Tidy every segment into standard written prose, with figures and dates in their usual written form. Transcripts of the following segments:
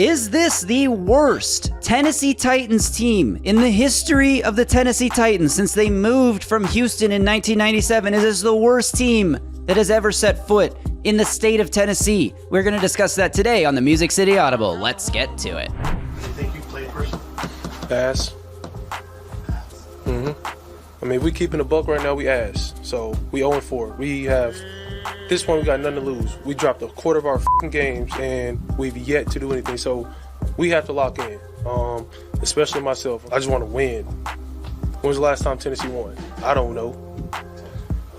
Is this the worst Tennessee Titans team in the history of the Tennessee Titans since they moved from Houston in 1997? Is this the worst team that has ever set foot in the state of Tennessee? We're going to discuss that today on the Music City Audible. Let's get to it. Do you think you played first? Ass. I mean, we keeping the buck right now, we ass. So we 0-4. We have this one, we got nothing to lose. We dropped a quarter of our fucking games and we've yet to do anything. So we have to lock in. Especially myself. I just want to win. When was the last time Tennessee won? I don't know.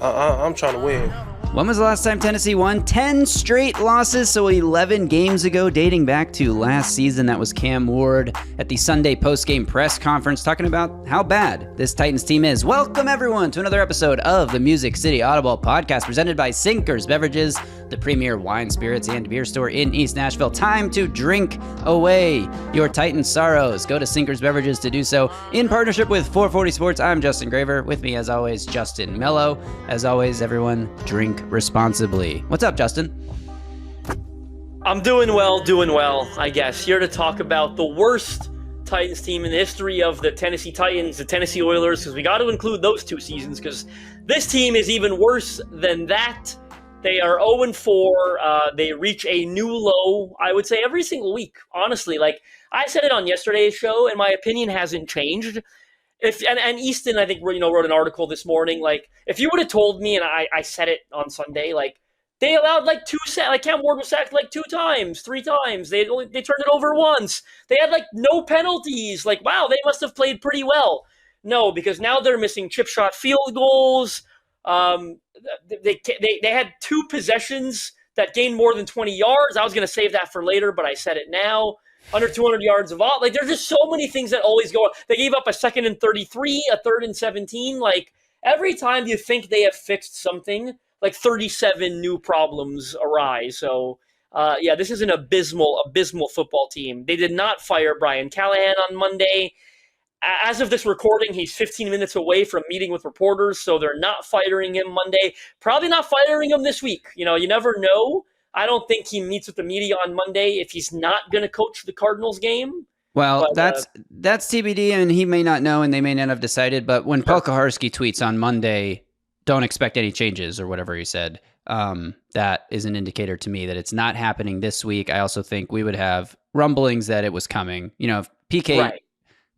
I'm trying to win. When was the last time Tennessee won? 10 straight losses, so 11 games ago, dating back to last season. That was Cam Ward at the Sunday post-game press conference talking about how bad this Titans team is. Welcome, everyone, to another episode of the Music City Audible podcast presented by Sinkers Beverages, the premier wine, spirits, and beer store in East Nashville. Time to drink away your Titans sorrows. Go to Sinkers Beverages to do so in partnership with 440 Sports. I'm Justin Graver. With me, as always, Justin Melo. As always, everyone, drink responsibly. What's up, Justin? I'm doing well, I guess. Here to talk about the worst Titans team in the history of the Tennessee Titans, the Tennessee Oilers, because we got to include those two seasons, because this team is even worse than that. They are 0-4. They reach a new low, I would say, every single week, honestly. Like, I said it on yesterday's show, and my opinion hasn't changed. And Easton, I think, wrote an article this morning. Like, if you would have told me, and I said it on Sunday, like, they allowed like two sacks. Like, Cam Ward was sacked like 2 times, 3 times. They turned it over once. They had like no penalties. Like, wow, they must have played pretty well. No, because now they're missing chip shot field goals. They had 2 possessions that gained more than 20 yards. I was going to save that for later, but I said it now. Under 200 yards of all. Like, there's just so many things that always go on. They gave up a 2nd and 33, a 3rd and 17. Like, every time you think they have fixed something, like 37 new problems arise. So, this is an abysmal football team. They did not fire Brian Callahan on Monday. As of this recording, he's 15 minutes away from meeting with reporters, so they're not firing him Monday. Probably not firing him this week. You never know. I don't think he meets with the media on Monday if he's not going to coach the Cardinals game. Well, that's TBD, and he may not know, and they may not have decided. But when Paul Kaharski tweets on Monday, don't expect any changes or whatever he said, that is an indicator to me that it's not happening this week. I also think we would have rumblings that it was coming. If PK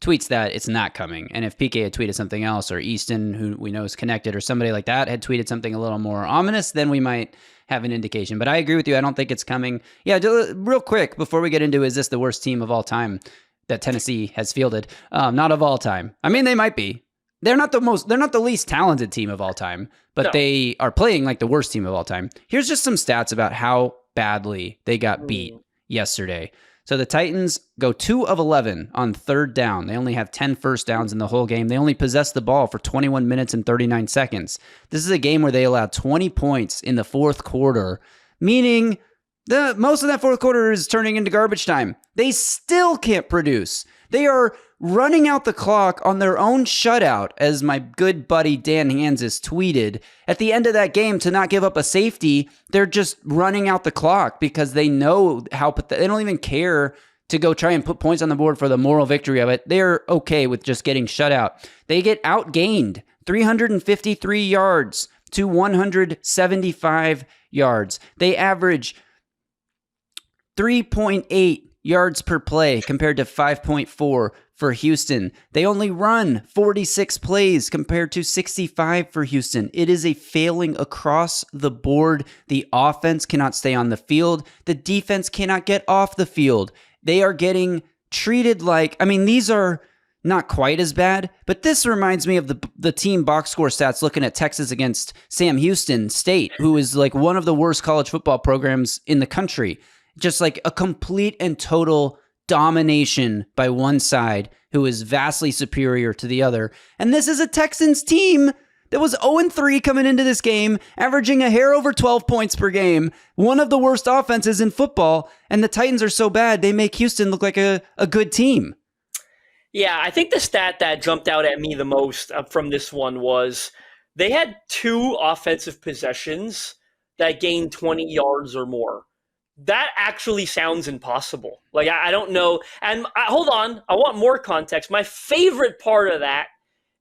tweets that, it's not coming. And if PK had tweeted something else, or Easton, who we know is connected, or somebody like that had tweeted something a little more ominous, then we might have an indication. But I agree with you. I don't think it's coming. Yeah, real quick, before we get into, is this the worst team of all time that Tennessee has fielded? Not of all time. I mean, they might be. They're not the least talented team of all time, but They are playing like the worst team of all time. Here's just some stats about how badly they got beat yesterday. So the Titans go 2 of 11 on 3rd down. They only have 10 first downs in the whole game. They only possess the ball for 21 minutes and 39 seconds. This is a game where they allowed 20 points in the 4th quarter, meaning most of that 4th quarter is turning into garbage time. They still can't produce. They are running out the clock on their own shutout, as my good buddy Dan Hansis tweeted. At the end of that game, to not give up a safety, they're just running out the clock because they know they don't even care to go try and put points on the board for the moral victory of it. They're okay with just getting shut out. They get outgained 353 yards to 175 yards. They average 3.8 yards per play compared to 5.4 for Houston. They only run 46 plays compared to 65 for Houston. It is a failing across the board. The offense cannot stay on the field. The defense cannot get off the field. They are getting treated like, these are not quite as bad, but this reminds me of the team box score stats looking at Texas against Sam Houston State, who is like one of the worst college football programs in the country. Just like a complete and total domination by one side who is vastly superior to the other. And this is a Texans team that was 0-3 coming into this game, averaging a hair over 12 points per game, one of the worst offenses in football, and the Titans are so bad they make Houston look like a good team. Yeah, I think the stat that jumped out at me the most from this one was they had 2 offensive possessions that gained 20 yards or more. that actually sounds impossible. Like, I don't know. And hold on, I want more context. My favorite part of that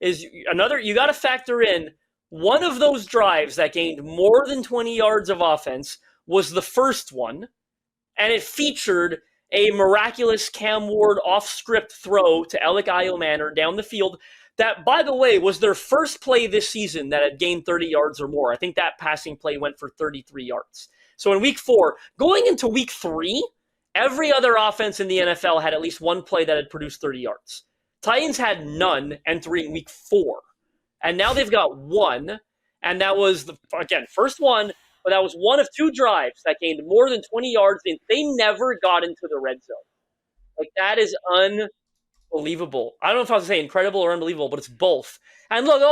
is you got to factor in one of those drives that gained more than 20 yards of offense was the first one, and it featured a miraculous Cam Ward off-script throw to Alec Iomanor down the field. That, by the way, was their first play this season that had gained 30 yards or more. I think that passing play went for 33 yards. So in week 4, going into week 3, every other offense in the NFL had at least one play that had produced 30 yards. Titans had none entering week 4. And now they've got one. And that was, first one, but that was one of 2 drives that gained more than 20 yards. And they never got into the red zone. Like, that is unbelievable. I don't know if I was saying incredible or unbelievable, but it's both. And look,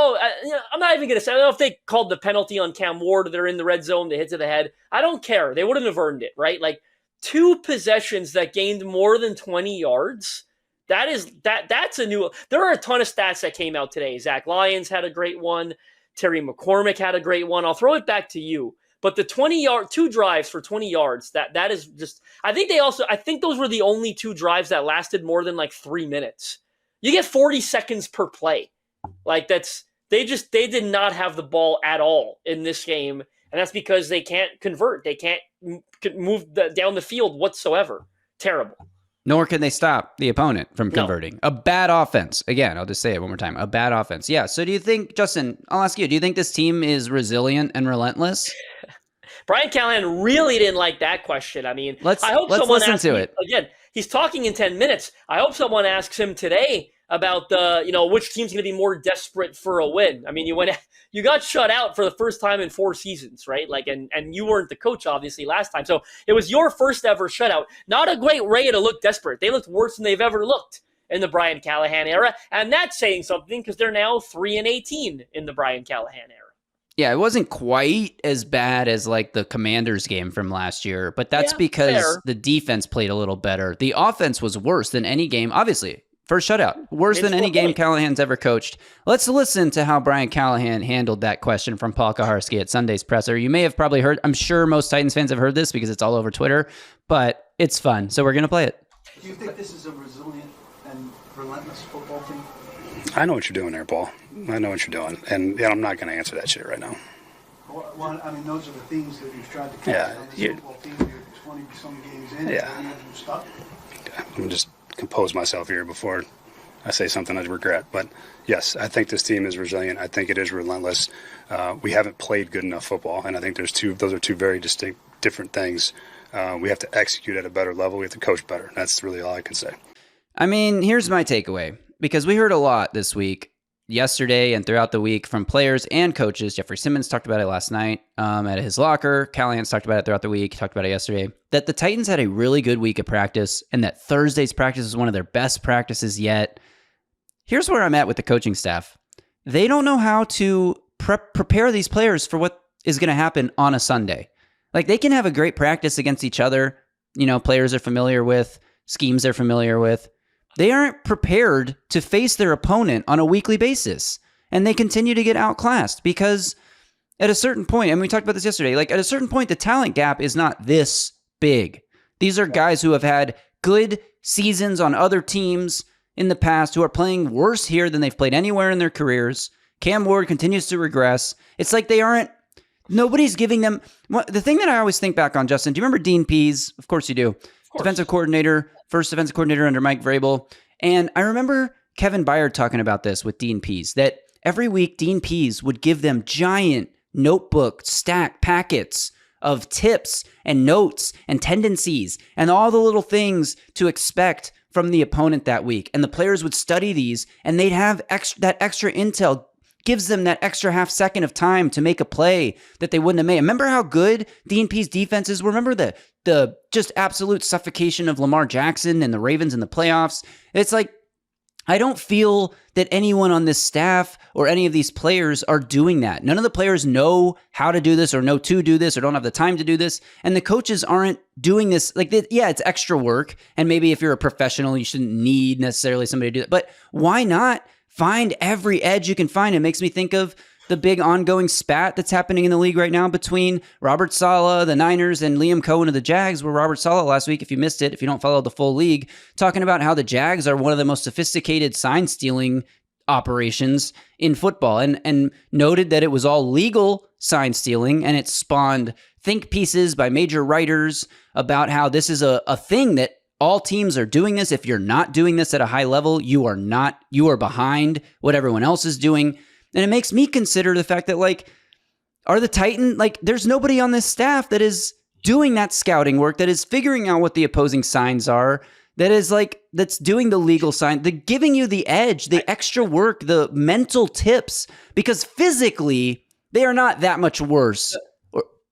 I'm not even going to say, I don't know if they called the penalty on Cam Ward, they're in the red zone, they hit to the head. I don't care. They wouldn't have earned it, right? Like, 2 possessions that gained more than 20 yards. That's a new. There are a ton of stats that came out today. Zach Lyons had a great one. Terry McCormick had a great one. I'll throw it back to you. But the 2 drives for 20 yards, that is just, I think those were the only 2 drives that lasted more than like 3 minutes. You get 40 seconds per play. Like, they did not have the ball at all in this game. And that's because they can't convert. They can't move down the field whatsoever. Terrible. Nor can they stop the opponent from converting. No. A bad offense. Again, I'll just say it one more time. A bad offense. Yeah. So do you think, Justin, I'll ask you, do you think this team is resilient and relentless? Brian Callahan really didn't like that question. I mean, let's listen to it. Again, he's talking in 10 minutes. I hope someone asks him today about which team's going to be more desperate for a win. I mean, you got shut out for the first time in 4 seasons, right? Like, and you weren't the coach, obviously, last time. So it was your first ever shutout. Not a great way to look desperate. They looked worse than they've ever looked in the Brian Callahan era. And that's saying something because they're now 3-18 in the Brian Callahan era. Yeah, it wasn't quite as bad as like the Commanders game from last year, but that's because the defense played a little better. The offense was worse than any game, obviously. First shutout, worse than any game Callahan's ever coached. Let's listen to how Brian Callahan handled that question from Paul Kaharski at Sunday's presser. You may have probably heard, I'm sure most Titans fans have heard this because it's all over Twitter, but it's fun, so we're going to play it. Do you think this is a resilient and relentless football team? I know what you're doing there, Paul. I know what you're doing, and I'm not going to answer that shit right now. Well, I mean, those are the things that you've tried to catch on this football team. You're 20-some games in, and you're stuck. I'm just compose myself here before I say something I regret. But yes, I think this team is resilient. I think it is relentless. We haven't played good enough football, and I think those are 2 very distinct, different things. We have to execute at a better level. We have to coach better. That's really all I can say. I mean, here's my takeaway, because we heard a lot this week, yesterday and throughout the week from players and coaches. Jeffrey Simmons talked about it last night at his locker. Callahan's talked about it throughout the week. He talked about it yesterday. That the Titans had a really good week of practice and that Thursday's practice was one of their best practices yet. Here's where I'm at with the coaching staff. They don't know how to prepare these players for what is going to happen on a Sunday. Like, they can have a great practice against each other. Players are familiar with, schemes they're familiar with. They aren't prepared to face their opponent on a weekly basis. And they continue to get outclassed because at a certain point, and we talked about this yesterday, like at a certain point, the talent gap is not this big. These are guys who have had good seasons on other teams in the past who are playing worse here than they've played anywhere in their careers. Cam Ward continues to regress. It's like nobody's giving them, the thing that I always think back on, Justin, do you remember Dean Pease? Of course you do. Defensive coordinator, first defensive coordinator under Mike Vrabel. And I remember Kevin Byard talking about this with Dean Pease, that every week Dean Pease would give them giant notebook stack packets of tips and notes and tendencies and all the little things to expect from the opponent that week. And the players would study these and they'd have that extra intel, gives them that extra half second of time to make a play that they wouldn't have made. Remember how good Dean Pease defenses were? Remember the just absolute suffocation of Lamar Jackson and the Ravens in the playoffs? It's like, I don't feel that anyone on this staff or any of these players are doing that. None of the players know how to do this or know to do this or don't have the time to do this. And the coaches aren't doing this. Like, yeah, it's extra work. And maybe if you're a professional, you shouldn't need necessarily somebody to do that. But why not find every edge you can find? It makes me think of the big ongoing spat that's happening in the league right now between Robert Saleh, the Niners, and Liam Cohen of the Jags, where Robert Saleh last week, if you missed it, if you don't follow the full league, talking about how the Jags are one of the most sophisticated sign stealing operations in football, and noted that it was all legal sign stealing, and it spawned think pieces by major writers about how this is a thing that all teams are doing this. If you're not doing this at a high level, you are behind what everyone else is doing. And it makes me consider the fact that, like, are the Titans, like, there's nobody on this staff that is doing that scouting work, that is figuring out what the opposing signs are, that is like, that's doing the legal sign, the giving you the edge, the extra work, the mental tips, because physically they are not that much worse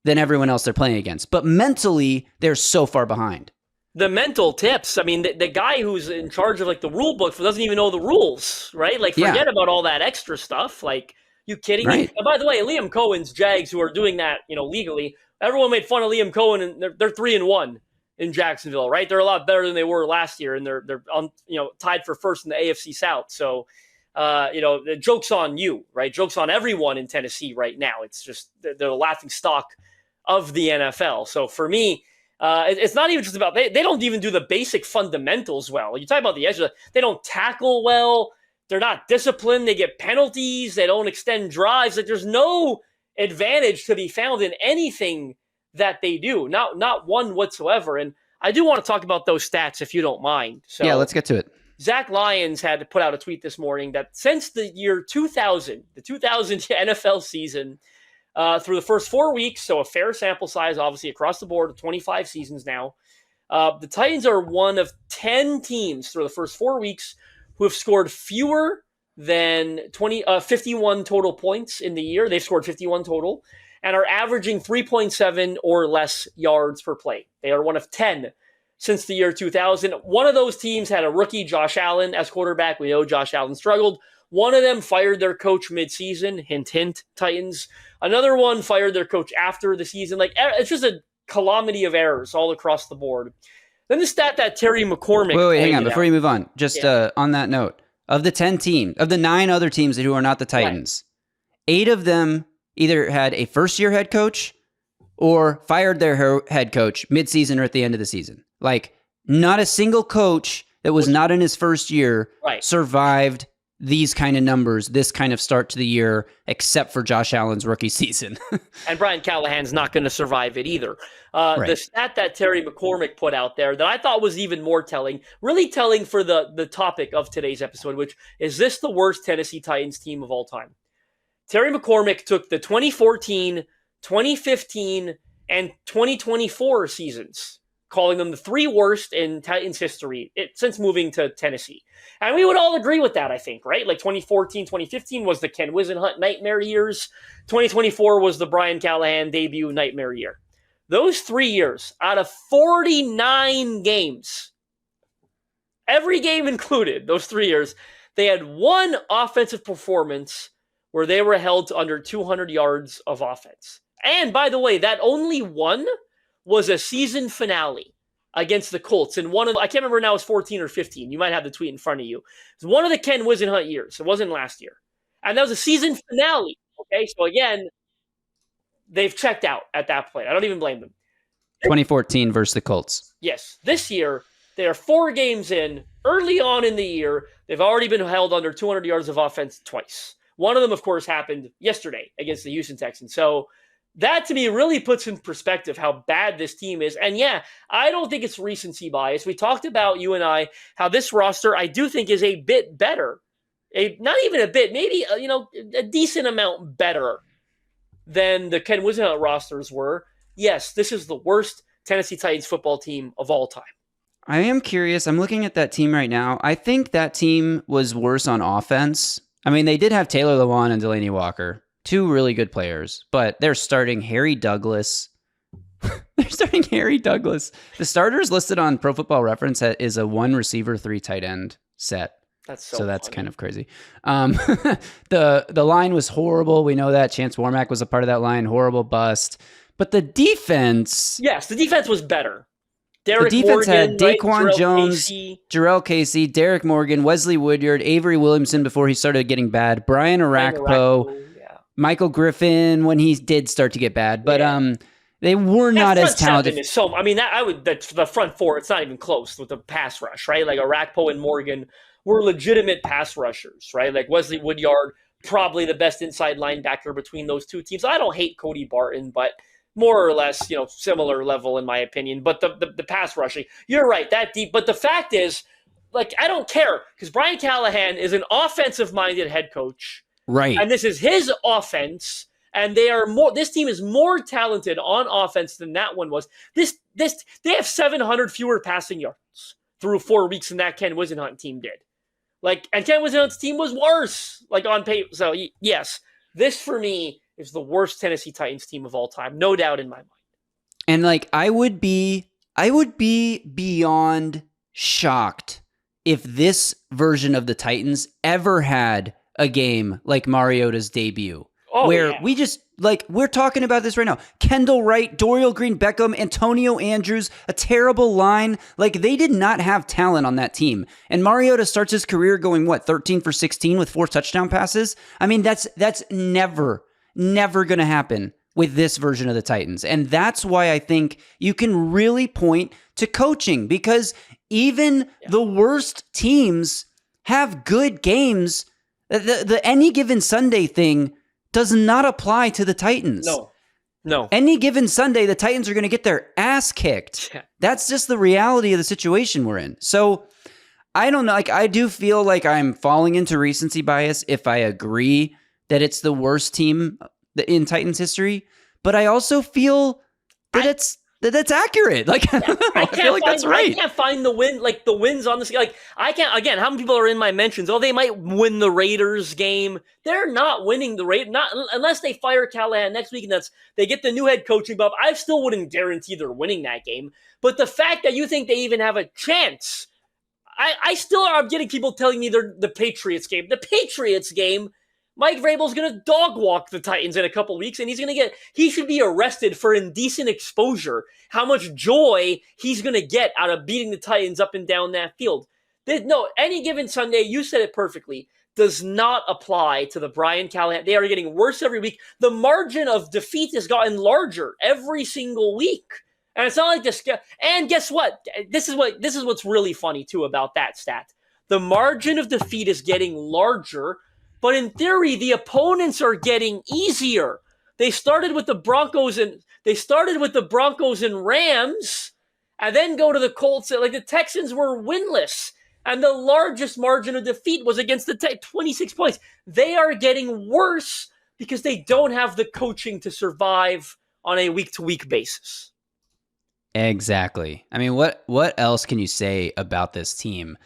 than everyone else they're playing against. But mentally, they're so far behind. The mental tips. I mean, the guy who's in charge of like the rule book doesn't even know the rules, right? Like, forget about all that extra stuff. Like, you kidding me? And by the way, Liam Cohen's Jags, who are doing that, legally, everyone made fun of Liam Cohen, and they're 3-1 in Jacksonville, right? They're a lot better than they were last year, and they're on, tied for first in the AFC South. So, the joke's on you, right? Joke's on everyone in Tennessee right now. It's just they're the laughing stock of the NFL. So for me, it's not even just about they don't even do the basic fundamentals well. You talk about the edge, they don't tackle well. They're not disciplined. They get penalties. They don't extend drives. Like, there's no advantage to be found in anything that they do. Not one whatsoever. And I do want to talk about those stats if you don't mind. So yeah, let's get to it. Zach Lyons had to put out a tweet this morning that since the year 2000, the 2000 NFL season, through the first 4 weeks, so a fair sample size, obviously, across the board, 25 seasons now, the Titans are one of 10 teams through the first 4 weeks who have scored fewer than 51 total points in the year. They've scored 51 total and are averaging 3.7 or less yards per play. They are one of 10 since the year 2000. One of those teams had a rookie, Josh Allen, as quarterback. We know Josh Allen struggled. One of them fired their coach midseason. Hint, hint, Titans. Another one fired their coach after the season. Like, it's just a calamity of errors all across the board. Then the stat that Terry McCormick... Wait, hang on. Before you move on, just on that note, of the 9 other teams who are not the Titans, 8 of them either had a first-year head coach or fired their head coach midseason or at the end of the season. Like, not a single coach that was not in his first year survived these kind of numbers, this kind of start to the year, except for Josh Allen's rookie season. And Brian Callahan's not going to survive it either. The stat that Terry McCormick put out there that I thought was even more telling, really telling for the topic of today's episode, which is this the worst Tennessee Titans team of all time? Terry McCormick took the 2014, 2015, and 2024 seasons, calling them the 3 worst in Titans history since moving to Tennessee. And we would all agree with that, I think, right? Like 2014, 2015 was the Ken Whisenhunt nightmare years. 2024 was the Brian Callahan debut nightmare year. Those 3 years, out of 49 games, every game included, those 3 years, they had one offensive performance where they were held to under 200 yards of offense. And by the way, that only one was a season finale against the Colts. And I can't remember now, it was 14 or 15. You might have the tweet in front of you. It was one of the Ken Whisenhunt years. It wasn't last year. And that was a season finale. Okay, so again, they've checked out at that point. I don't even blame them. 2014 versus the Colts. Yes. This year, they are 4 games in. Early on in the year, they've already been held under 200 yards of offense twice. One of them, of course, happened yesterday against the Houston Texans. So that, to me, really puts in perspective how bad this team is. And yeah, I don't think it's recency bias. We talked about, you and I, how this roster, I do think, is a bit better. Not even a bit, maybe, a decent amount better than the Ken Whisenhunt rosters were. Yes, this is the worst Tennessee Titans football team of all time. I am curious. I'm looking at that team right now. I think that team was worse on offense. I mean, they did have Taylor Lewan and Delaney Walker, 2 really good players, but they're starting Harry Douglas. The starters listed on Pro Football Reference is a 1 receiver, 3 tight end set. That's funny. Kind of crazy. The line was horrible. We know that. Chance Warmack was a part of that line. Horrible bust. But the defense... Yes, the defense was better. The defense had Daquan Jones, Jarrell Casey, Derek Morgan, Wesley Woodyard, Avery Williamson before he started getting bad, Brian Arakpo, Michael Griffin when he did start to get bad, but they were not as talented. That's the front four. It's not even close with the pass rush, right? Like Arakpo and Morgan were legitimate pass rushers, right? Like Wesley Woodyard, probably the best inside linebacker between those two teams. I don't hate Cody Barton, but more or less, similar level in my opinion. But the pass rushing, you're right, that deep. But the fact is, like, I don't care because Brian Callahan is an offensive-minded head coach. Right. And this is his offense, and this team is more talented on offense than that one was. They have 700 fewer passing yards through 4 weeks than that Ken Wisenhunt team did. And Ken Wisenhunt's team was worse, on paper. So yes, this for me is the worst Tennessee Titans team of all time, no doubt in my mind. And I would be beyond shocked if this version of the Titans ever had a game like Mariota's debut, we just we're talking about this right now. Kendall Wright, Dorial Green-Beckham, Antonio Andrews, a terrible line. They did not have talent on that team. And Mariota starts his career going 13 for 16 with 4 touchdown passes. I mean, that's never going to happen with this version of the Titans. And that's why I think you can really point to coaching, because even the worst teams have good games. The any given Sunday thing does not apply to the Titans. No. Any given Sunday, the Titans are going to get their ass kicked. Yeah. That's just the reality of the situation we're in. So I don't know. I do feel like I'm falling into recency bias if I agree that it's the worst team in Titans history, but I also feel that that's accurate. I feel like that's right. I can't find the wins on this. I can't, again, how many people are in my mentions? Oh, they might win the Raiders game. They're not winning the Raiders, not unless they fire Callahan next week and they get the new head coaching job. I still wouldn't guarantee they're winning that game. But the fact that you think they even have a chance, I still am getting people telling me they're the Patriots game. The Patriots game, Mike Vrabel's going to dog walk the Titans in a couple of weeks, and he should be arrested for indecent exposure. How much joy he's going to get out of beating the Titans up and down that field. Any given Sunday, you said it perfectly, does not apply to the Brian Callahan. They are getting worse every week. The margin of defeat has gotten larger every single week. And it's not like this. And guess what? This is what's really funny too about that stat. The margin of defeat is getting larger, but in theory, the opponents are getting easier. They started with the Broncos and Rams, and then go to the Colts. The Texans were winless, and the largest margin of defeat was against the 26 points. They are getting worse because they don't have the coaching to survive on a week-to-week basis. Exactly. I mean, what else can you say about this team?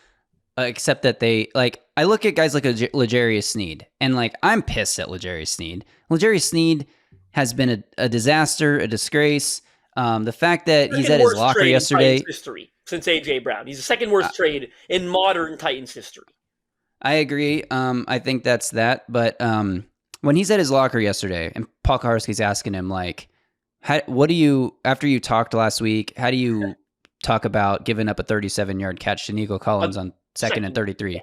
Except that they, I look at guys like L'Jarius Sneed, and I'm pissed at L'Jarius Sneed. L'Jarius Sneed has been a disaster, a disgrace. The fact that he's at his locker yesterday. History since A.J. Brown. He's the second worst trade in modern Titans history. I agree. I think that's that. But when he's at his locker yesterday, and Paul Kaharski's asking him, after you talked last week, how do you talk about giving up a 37-yard catch to Nico Collins on second and 33.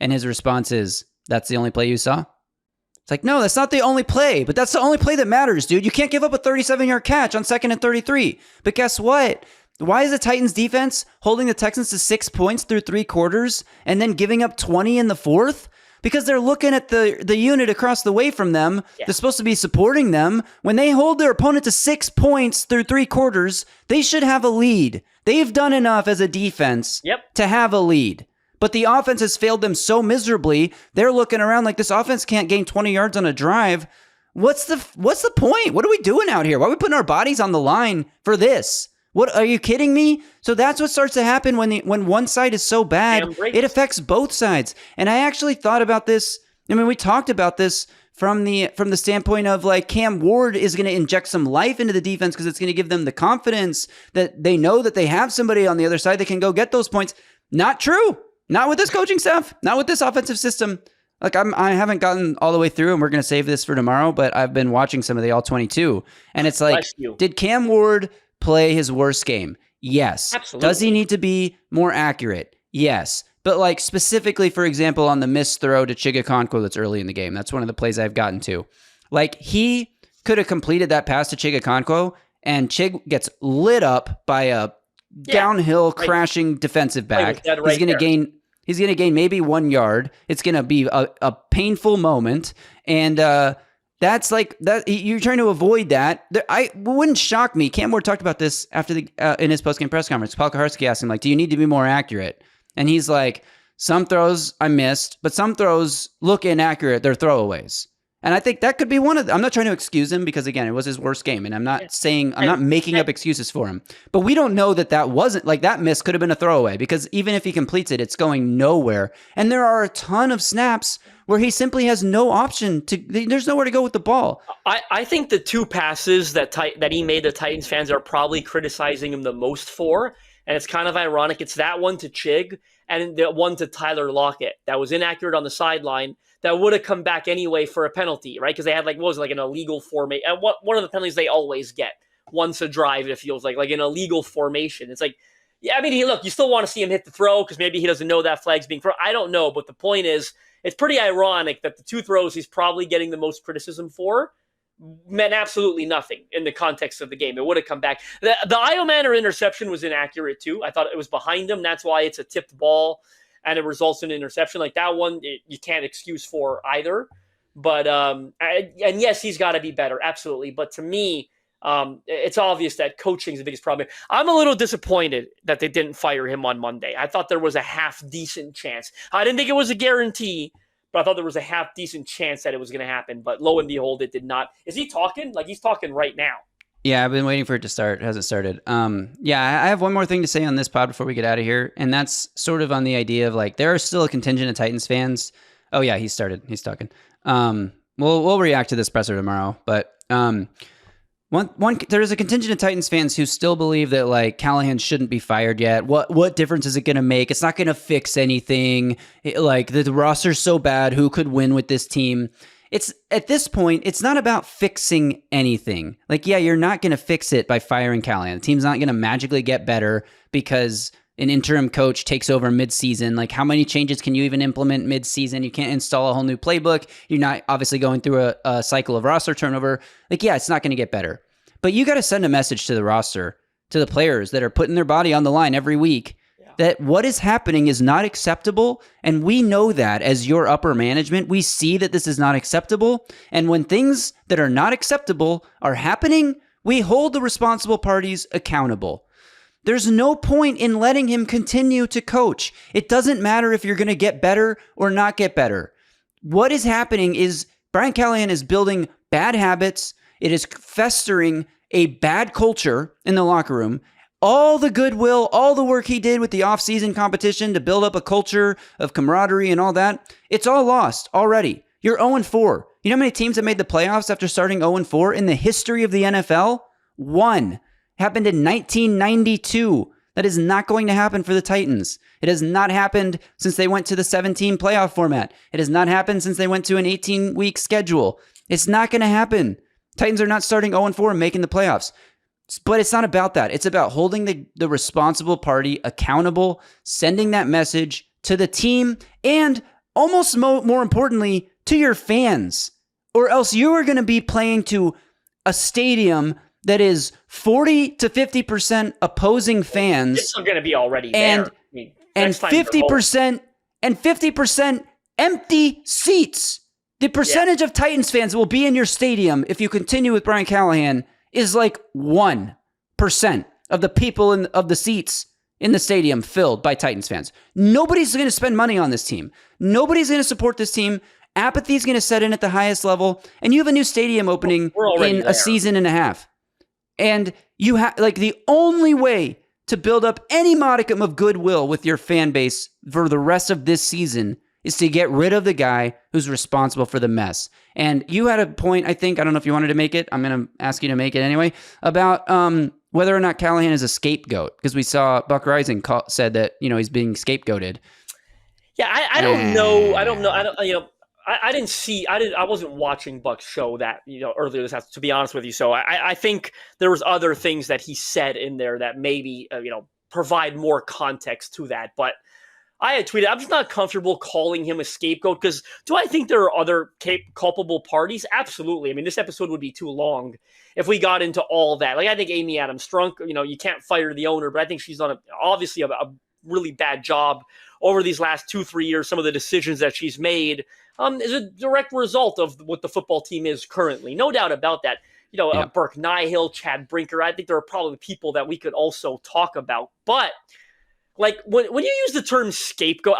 And his response is, that's the only play you saw? It's no, that's not the only play, but that's the only play that matters, dude. You can't give up a 37-yard catch on second and 33. But guess what? Why is the Titans defense holding the Texans to 6 points through 3 quarters and then giving up 20 in the fourth? Because they're looking at the unit across the way from them. Yeah. They're supposed to be supporting them. When they hold their opponent to 6 points through 3 quarters, they should have a lead. They've done enough as a defense to have a lead. But the offense has failed them so miserably, they're looking around like this offense can't gain 20 yards on a drive. What's the point? What are we doing out here? Why are we putting our bodies on the line for this? What, are you kidding me? So that's what starts to happen when one side is so bad, it affects both sides. And I actually thought about this. I mean, we talked about this from the standpoint of Cam Ward is going to inject some life into the defense because it's going to give them the confidence that they know that they have somebody on the other side that can go get those points. Not true. Not with this coaching staff. Not with this offensive system. I haven't gotten all the way through, and we're going to save this for tomorrow, but I've been watching some of the All-22, and it's did Cam Ward play his worst game? Yes. Absolutely. Does he need to be more accurate? Yes. But specifically, for example, on the missed throw to Chigakonkwo that's early in the game, that's one of the plays I've gotten to. Like, he could have completed that pass to Chigakonkwo, and Chig gets lit up by a downhill crashing defensive back. He's going to gain maybe 1 yard. It's going to be a painful moment. And that's like that. You're trying to avoid that. I wouldn't shock me. Cam Ward talked about this after in his postgame press conference. Paul Kaharski asked him, like, do you need to be more accurate? And he's like, some throws I missed, but some throws look inaccurate. They're throwaways. And I think that could be one of them. I'm not trying to excuse him because, again, it was his worst game. And I'm not not making up excuses for him. But we don't know that wasn't, like, that miss could have been a throwaway, because even if he completes it, it's going nowhere. And there are a ton of snaps where he simply has no option there's nowhere to go with the ball. I think the two passes that he made, the Titans fans are probably criticizing him the most for. And it's kind of ironic. It's that one to Chig and the one to Tyler Lockett that was inaccurate on the sideline that would have come back anyway for a penalty, right? Because they had an illegal formation. One of the penalties they always get once a drive, it feels like an illegal formation. It's like, yeah, I mean, you still want to see him hit the throw because maybe he doesn't know that flag's being thrown. I don't know, but the point is, it's pretty ironic that the two throws he's probably getting the most criticism for meant absolutely nothing in the context of the game. It would have come back. The Io Manor interception was inaccurate too. I thought it was behind him. That's why it's a tipped ball and it results in an interception. Like that one, you can't excuse for either. But and yes, he's got to be better, absolutely. But to me, it's obvious that coaching is the biggest problem. I'm a little disappointed that they didn't fire him on Monday. I thought there was a half decent chance. I didn't think it was a guarantee, but I thought there was a half decent chance that it was going to happen. But lo and behold, it did not. Is he talking? Like, he's talking right now. Yeah, I've been waiting for it to start. It hasn't started. Yeah, I have one more thing to say on this pod before we get out of here, and that's sort of on the idea of, like, there are still a contingent of Titans fans. Oh yeah, he started. He's talking. We'll react to this presser tomorrow, but there's a contingent of Titans fans who still believe that, like, Callahan shouldn't be fired yet. What difference is it going to make? It's not going to fix anything. The roster's so bad. Who could win with this team? It's at this point, it's not about fixing anything. Like, yeah, you're not going to fix it by firing Callahan. The team's not going to magically get better because an interim coach takes over mid-season. Like, how many changes can you even implement mid-season? You can't install a whole new playbook. You're not obviously going through a cycle of roster turnover. Like, yeah, it's not going to get better. But you got to send a message to the roster, to the players that are putting their body on the line every week, that what is happening is not acceptable. And we know that as your upper management. We see that this is not acceptable. And when things that are not acceptable are happening, we hold the responsible parties accountable. There's no point in letting him continue to coach. It doesn't matter if you're going to get better or not get better. What is happening is Brian Callahan is building bad habits. It is festering a bad culture in the locker room. All the goodwill, all the work he did with the offseason competition to build up a culture of camaraderie and all that, it's all lost already. You're 0-4. You know how many teams have made the playoffs after starting 0-4 in the history of the NFL? One. Happened in 1992. That is not going to happen for the Titans. It has not happened since they went to the 17 playoff format. It has not happened since they went to an 18-week schedule. It's not going to happen. Titans are not starting 0-4 and making the playoffs. But it's not about that. It's about holding the responsible party accountable, sending that message to the team, and almost more importantly, to your fans. Or else you are going to be playing to a stadium that is 40 to 50% opposing fans. It's going to be already there. And 50% empty seats. The percentage of Titans fans that will be in your stadium if you continue with Brian Callahan is like 1% of the people of the seats in the stadium filled by Titans fans. Nobody's going to spend money on this team. Nobody's going to support this team. Apathy is going to set in at the highest level, and you have a new stadium opening in a season and a half. And you have, like, the only way to build up any modicum of goodwill with your fan base for the rest of this season is to get rid of the guy who's responsible for the mess. And you had a point, I think, I don't know if you wanted to make it, I'm going to ask you to make it anyway, about whether or not Callahan is a scapegoat, because we saw Buck Rising said that, he's being scapegoated. Yeah, I don't know. I didn't see, I wasn't watching Buck's show that, earlier this afternoon, to be honest with you. So I think there was other things that he said in there that maybe, provide more context to that. But I had tweeted, I'm just not comfortable calling him a scapegoat because do I think there are other culpable parties? Absolutely. I mean, this episode would be too long if we got into all that. Like, I think Amy Adams Strunk, you can't fire the owner, but I think she's done obviously a really bad job over these last 2-3 years. Some of the decisions that she's made is a direct result of what the football team is currently. No doubt about that. Burke Nihill, Chad Brinker, I think there are probably people that we could also talk about. But like when you use the term scapegoat,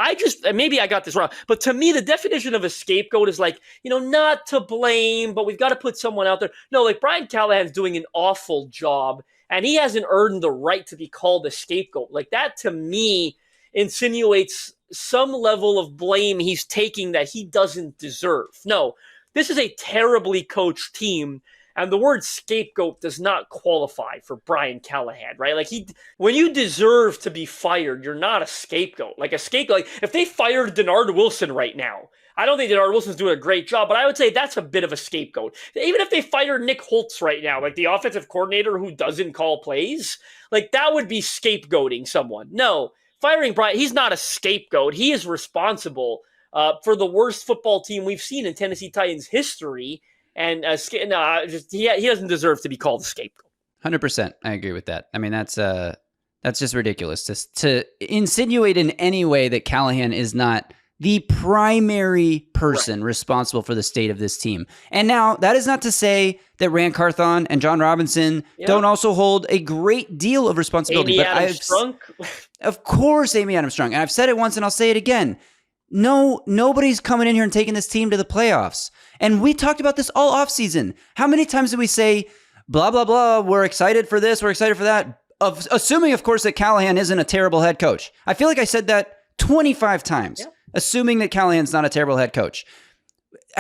maybe I got this wrong, but to me, the definition of a scapegoat is like, not to blame, but we've got to put someone out there. No, like Brian Callahan's doing an awful job and he hasn't earned the right to be called a scapegoat. Like that to me insinuates some level of blame he's taking that he doesn't deserve. No, this is a terribly coached team. And the word scapegoat does not qualify for Brian Callahan, right? Like when you deserve to be fired, you're not a scapegoat. Like a scapegoat, like if they fired Denard Wilson right now, I don't think Denard Wilson's doing a great job, but I would say that's a bit of a scapegoat. Even if they fired Nick Holtz right now, like the offensive coordinator who doesn't call plays, like that would be scapegoating someone. No, firing Brian, he's not a scapegoat. He is responsible for the worst football team we've seen in Tennessee Titans history. And he doesn't deserve to be called a scapegoat. 100%. I agree with that. I mean, that's just ridiculous to insinuate in any way that Callahan is not the primary person responsible for the state of this team. And now that is not to say that Rand Carthon and John Robinson don't also hold a great deal of responsibility. Amy Adams Strunk? Of course, Amy Adams Strunk. And I've said it once and I'll say it again. No, nobody's coming in here and taking this team to the playoffs. And we talked about this all offseason. How many times did we say, blah, blah, blah, we're excited for this, we're excited for that, assuming, of course, that Callahan isn't a terrible head coach. I feel like I said that 25 times, assuming that Callahan's not a terrible head coach.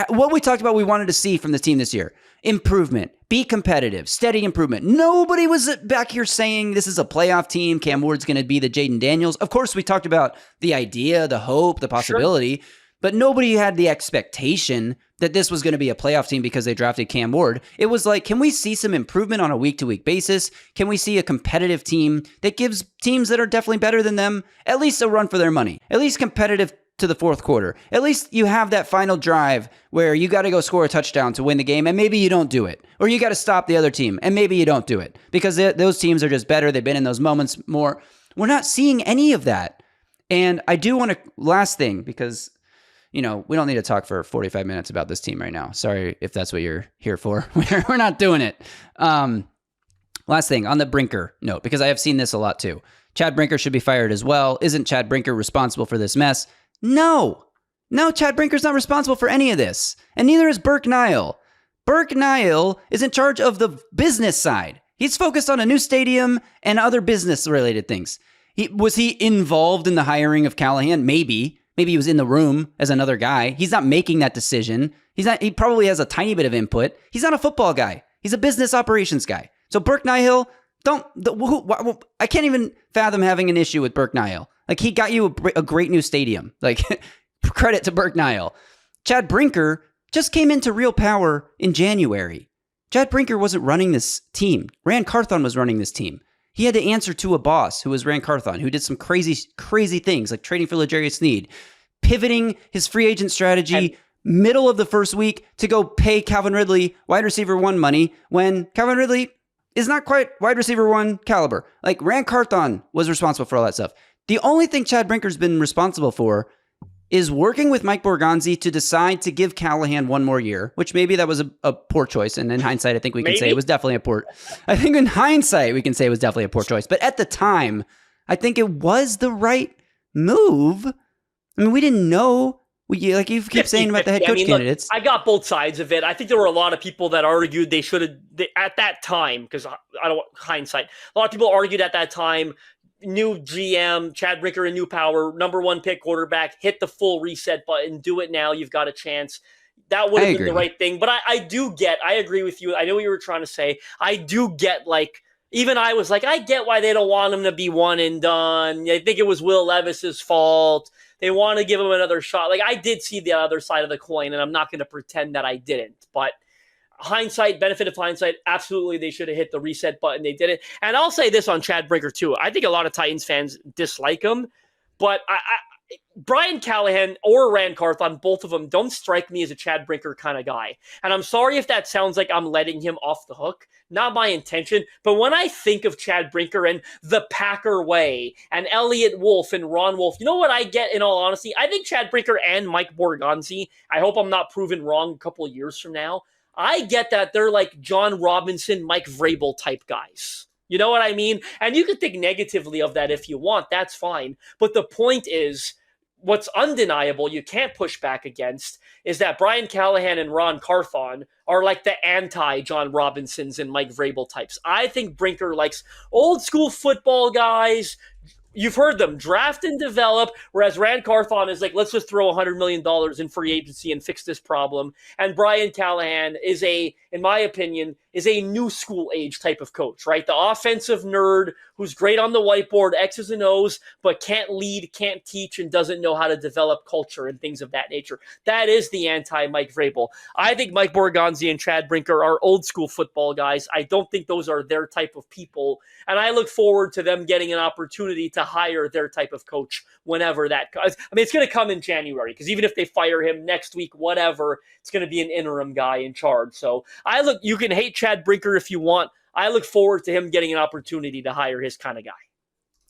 What we talked about we wanted to see from the team this year, improvement, be competitive, steady improvement. Nobody was back here saying this is a playoff team. Cam Ward's going to be the Jaden Daniels. Of course, we talked about the idea, the hope, the possibility, but nobody had the expectation that this was going to be a playoff team because they drafted Cam Ward. It was like, can we see some improvement on a week-to-week basis? Can we see a competitive team that gives teams that are definitely better than them at least a run for their money, at least competitive to the fourth quarter? At least you have that final drive where you got to go score a touchdown to win the game, and maybe you don't do it. Or you got to stop the other team, and maybe you don't do it because those teams are just better. They've been in those moments more. We're not seeing any of that. And I do want to, last thing, because we don't need to talk for 45 minutes about this team right now. Sorry if that's what you're here for. We're not doing it. Last thing on the Brinker note, because I have seen this a lot too. Chad Brinker should be fired as well. Isn't Chad Brinker responsible for this mess? No, Chad Brinker's not responsible for any of this. And neither is Burke Nihill. Burke Nihill is in charge of the business side. He's focused on a new stadium and other business-related things. Was he involved in the hiring of Callahan? Maybe. Maybe he was in the room as another guy. He's not making that decision. He probably has a tiny bit of input. He's not a football guy. He's a business operations guy. So Burke Nihill, I can't even fathom having an issue with Burke Nihill. Like, he got you a great new stadium. Like, credit to Burke Nihill. Chad Brinker just came into real power in January. Chad Brinker wasn't running this team. Rand Carthon was running this team. He had to answer to a boss who was Rand Carthon, who did some crazy, crazy things like trading for L'Jarius Sneed, pivoting his free agent strategy middle of the first week to go pay Calvin Ridley wide receiver 1 money when Calvin Ridley is not quite wide receiver 1 caliber. Like, Rand Carthon was responsible for all that stuff. The only thing Chad Brinker's been responsible for is working with Mike Borgonzi to decide to give Callahan 1 more year, which maybe that was a poor choice. And in hindsight, I think we can say it was definitely I think in hindsight, we can say it was definitely a poor choice. But at the time, I think it was the right move. I mean, we didn't know. Like you keep saying about the head coach candidates. Look, I got both sides of it. I think there were a lot of people that argued they should have, at that time, because I don't want hindsight, a lot of people argued at that time, new GM, Chad Brinker in new power, number 1 pick quarterback, hit the full reset button, do it now, you've got a chance. That would have been the right thing. But I agree with you. I know what you were trying to say. I do get, like, even I was like, I get why they don't want him to be one and done. I think it was Will Levis's fault. They want to give him another shot. Like, I did see the other side of the coin, and I'm not going to pretend that I didn't. But benefit of hindsight, absolutely they should have hit the reset button. They did it. And I'll say this on Chad Brinker too. I think a lot of Titans fans dislike him, but Brian Callahan or Rand Carthon, both of them don't strike me as a Chad Brinker kind of guy. And I'm sorry if that sounds like I'm letting him off the hook. Not my intention. But when I think of Chad Brinker and the Packer way and Elliot Wolf and Ron Wolf, you know what I get in all honesty? I think Chad Brinker and Mike Borgonzi, I hope I'm not proven wrong a couple of years from now. I get that they're like John Robinson, Mike Vrabel type guys. You know what I mean? And you can think negatively of that if you want. That's fine. But the point is, what's undeniable, you can't push back against, is that Brian Callahan and Ron Carthon are like the anti-John Robinsons and Mike Vrabel types. I think Brinker likes old school football guys. You've heard them, draft and develop, whereas Rand Carthon is like, let's just throw $100 million in free agency and fix this problem. And Brian Callahan is in my opinion, is a new school age type of coach, right? The offensive nerd who's great on the whiteboard, X's and O's, but can't lead, can't teach, and doesn't know how to develop culture and things of that nature. That is the anti-Mike Vrabel. I think Mike Borgonzi and Chad Brinker are old school football guys. I don't think those are their type of people. And I look forward to them getting an opportunity to hire their type of coach whenever that comes. I mean, it's going to come in January, because even if they fire him next week, whatever, it's going to be an interim guy in charge. So you can hate Chad Brinker if you want. I look forward to him getting an opportunity to hire his kind of guy.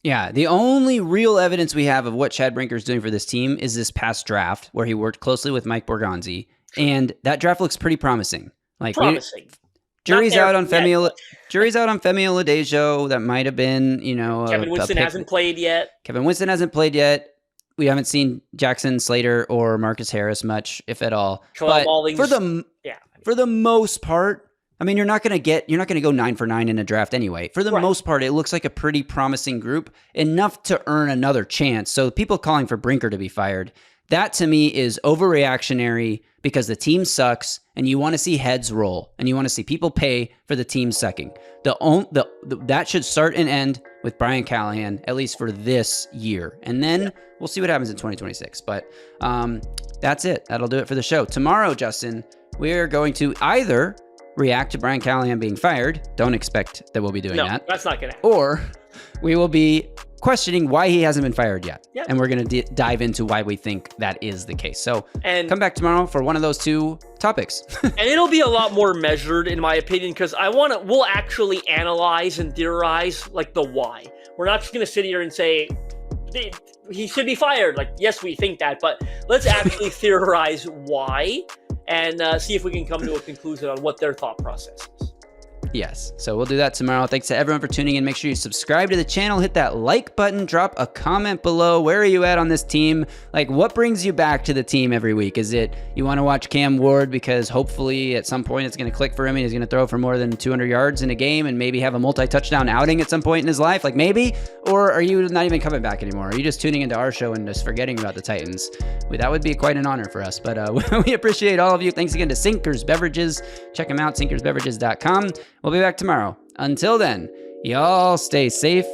Yeah, the only real evidence we have of what Chad Brinker is doing for this team is this past draft, where he worked closely with Mike Borgonzi, and that draft looks pretty promising. Jury's out on Femi Oladejo. That might have been, Kevin Winston hasn't played yet. We haven't seen Jackson Slater or Marcus Harris much, if at all. But for the most part, I mean, you're not going to go 9 for 9 in a draft anyway. For the most part, it looks like a pretty promising group, enough to earn another chance. So people calling for Brinker to be fired, that to me is overreactionary, because the team sucks and you want to see heads roll and you want to see people pay for the team sucking. That should start and end with Brian Callahan, at least for this year. And then we'll see what happens in 2026. But that's it. That'll do it for the show. Tomorrow, Justin, we're going to either react to Brian Callahan being fired. Don't expect that we'll be doing that. That's not going to happen. Or we will be questioning why he hasn't been fired yet. Yep. And we're going to dive into why we think that is the case. So come back tomorrow for one of those two topics. And it'll be a lot more measured, in my opinion, because we'll actually analyze and theorize like the why. We're not just going to sit here and say he should be fired. Like, yes, we think that, but let's actually theorize why and see if we can come to a conclusion on what their thought process is. Yes. So we'll do that tomorrow. Thanks to everyone for tuning in. Make sure you subscribe to the channel, hit that like button, drop a comment below. Where are you at on this team? Like, what brings you back to the team every week? Is it you want to watch Cam Ward because hopefully at some point it's going to click for him and he's going to throw for more than 200 yards in a game and maybe have a multi-touchdown outing at some point in his life? Like, maybe? Or are you not even coming back anymore? Are you just tuning into our show and just forgetting about the Titans? That would be quite an honor for us. But we appreciate all of you. Thanks again to Sinkers Beverages. Check them out, sinkersbeverages.com. We'll be back tomorrow. Until then, y'all stay safe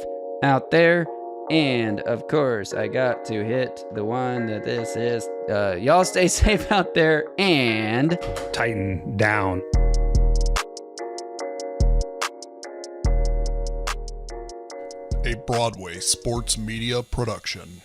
out there. And of course, I got to hit the one that this is. Y'all stay safe out there and Tighten down. A Broadway sports media production.